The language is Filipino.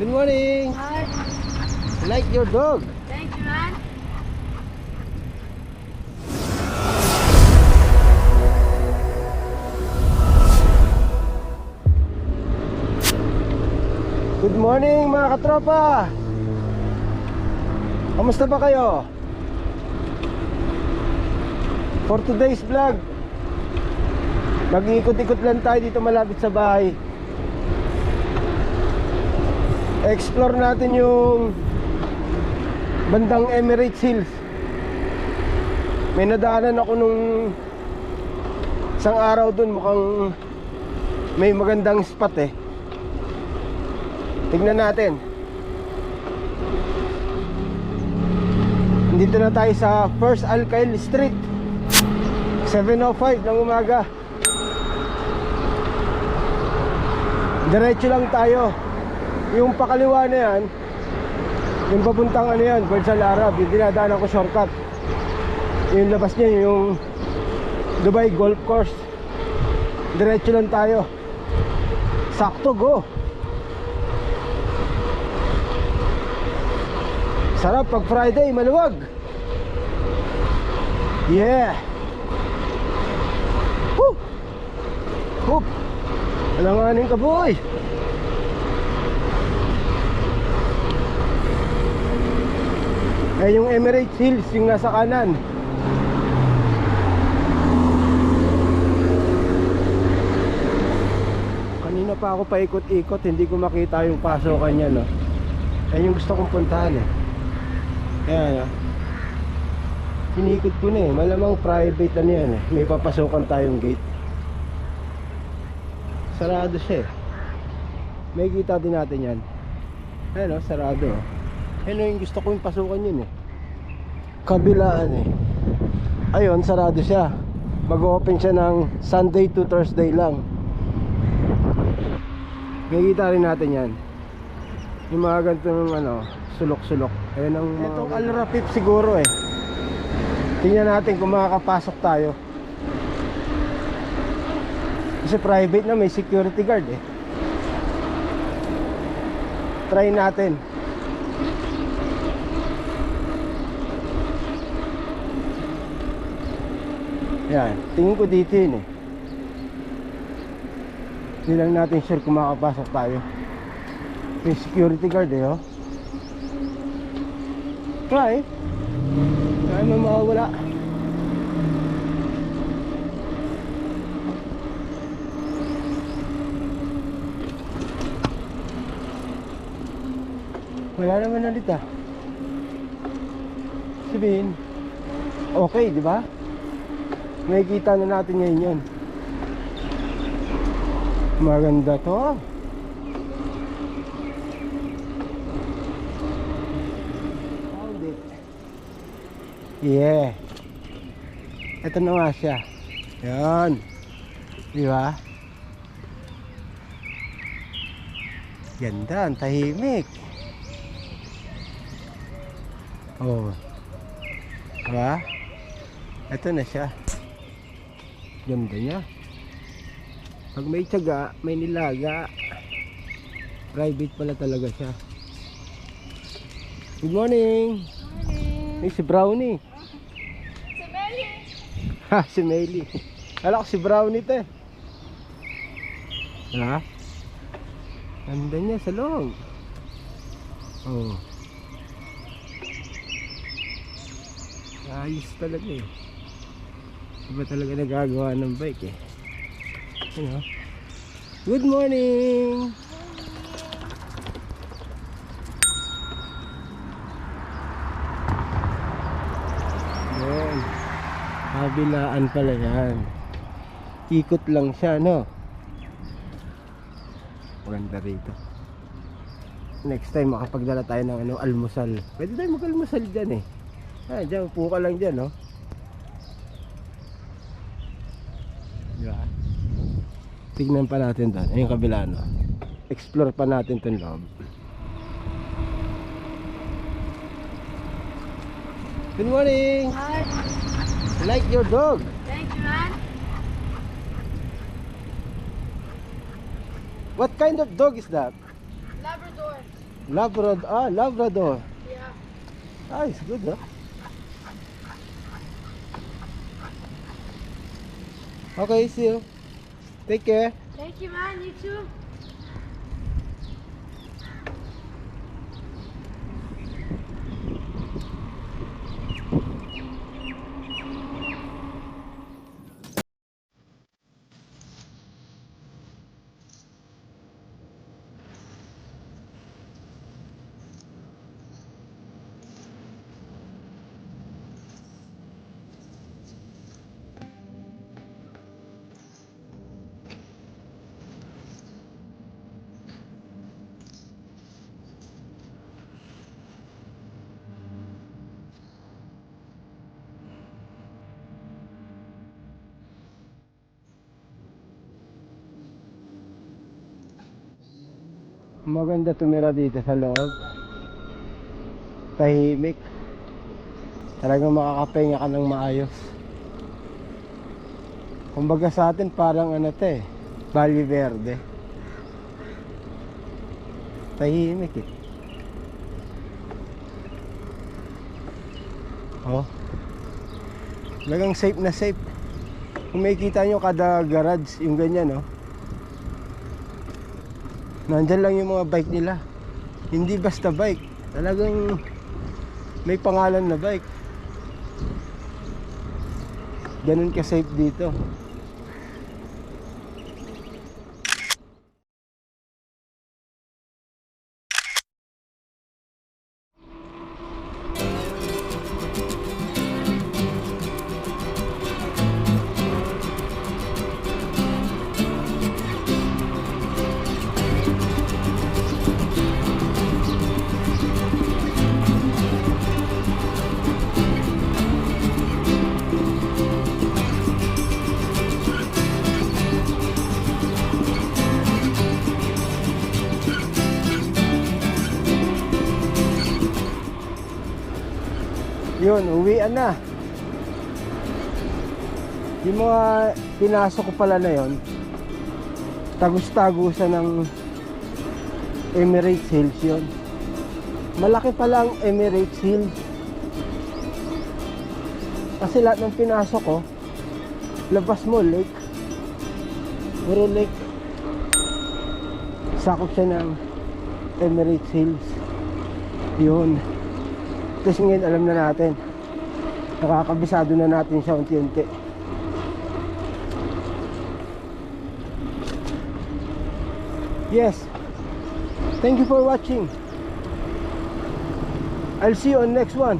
Good morning. Hi. I like your dog. Thank you, man. Good morning mga katropa. Kamusta ba kayo? For today's vlog, mag-iikot-ikot lang tayo dito malapit sa bahay. Explore natin yung bandang Emirates Hills. May nadaanan ako nung isang araw dun, mukhang may magandang spot eh. Tignan natin. Dito na tayo sa First Alkyl Street, 7:05 ng umaga. Diretso lang tayo. Yung pakaliwa na yan, yung papuntang ano yan, Burj Al Arab, yung dinadaanan ko shortcut. Yung labas niya, yung Dubai Golf Course. Diretso lang tayo. Sakto, go. Sarap pag Friday, maluwag. Yeah. Woo! Hoop! Alanganin ka, boy. Eh, yung Emirates Hills, yung nasa kanan. Kanina pa ako paikot-ikot, hindi ko makita yung pasokan niya, no? Eh, yung gusto kong puntahan, eh. Ayan, hinikot ko na eh. Malamang private na yan eh. May papasokan tayong gate. Sarado siya eh. May kita din natin yan. Ayan o, sarado o. Ayan yung gusto ko yung pasukan yun eh. Kabilaan eh. Ayun, sarado siya. Mag-open siya ng Sunday to Thursday lang. May kita rin natin yan. Yung mga ganitong ano, sulok-sulok. Ayan ang mga... Itong Al Rafif siguro eh. Tingnan natin kung makakapasok tayo. Kasi private na, may security guard eh. Try natin. Yan, tingin ko dito yun eh. Hindi lang natin sure kung makakapasok tayo. May security guard eh oh. Try. Kaya mo mawawala. Wala naman ulit ah. Sabihin okay, di ba? Nakikita na natin ngayon yun. Maganda to. Yeah. Ito na nga siya. Yan. Di ba? Ganda, ang tahimik. Oh. Diba? Ito na siya. Ganda niya. Pag may tiyaga, may nilaga. Private pala talaga siya. Good morning. May si Brownie. Si Meli. Ha, si Meli. Alam ko si Brownie te. Ha? Ganda niya sa loob. Oh. Ayos talaga eh. Iba talaga nagagawa ng bike eh. You know? Good morning. Yan. Kabilaan pala yan. Ikot lang siya, no? Maganda rito. Next time makapagdala tayo ng ano, almusal. Pwede tayo mag-almusal dyan eh. Ah, dyan, upo ka lang dyan, no? Diba? Tignan pa natin doon. Ayun kabila, no? Explore pa natin itong loob. Good morning. Hi. I like your dog. Thank you, man. What kind of dog is that? Labrador. Labrador. Yeah. Ah, it's good, huh? Okay, see you. Take care. Thank you, man. You too. Maganda tumira dito sa loob. Tahimik. Talagang makakapahinga ka ng maayos. Kumbaga sa atin parang ano to eh, Valle Verde. Tahimik eh. Oh. Talagang safe na safe. Kung makikita nyo kada garage, yung ganyan oh. Nandyan lang yung mga bike nila. Hindi basta bike. Talagang may pangalan na bike. Ganun ka safe dito. Yun, uwian na. Yung mga pinasok ko pala na yon, tagus-tagusan ng Emirates Hills yun. Malaki pala ang Emirates Hills. Kasi lahat ng pinasok ko, labas mo lake. Puro lake. Sakop siya ng Emirates Hills. Yun. Tapos ngayon alam na natin, nakakabisado na natin siya unti-unti. Yes, thank you for watching. I'll see you on next one.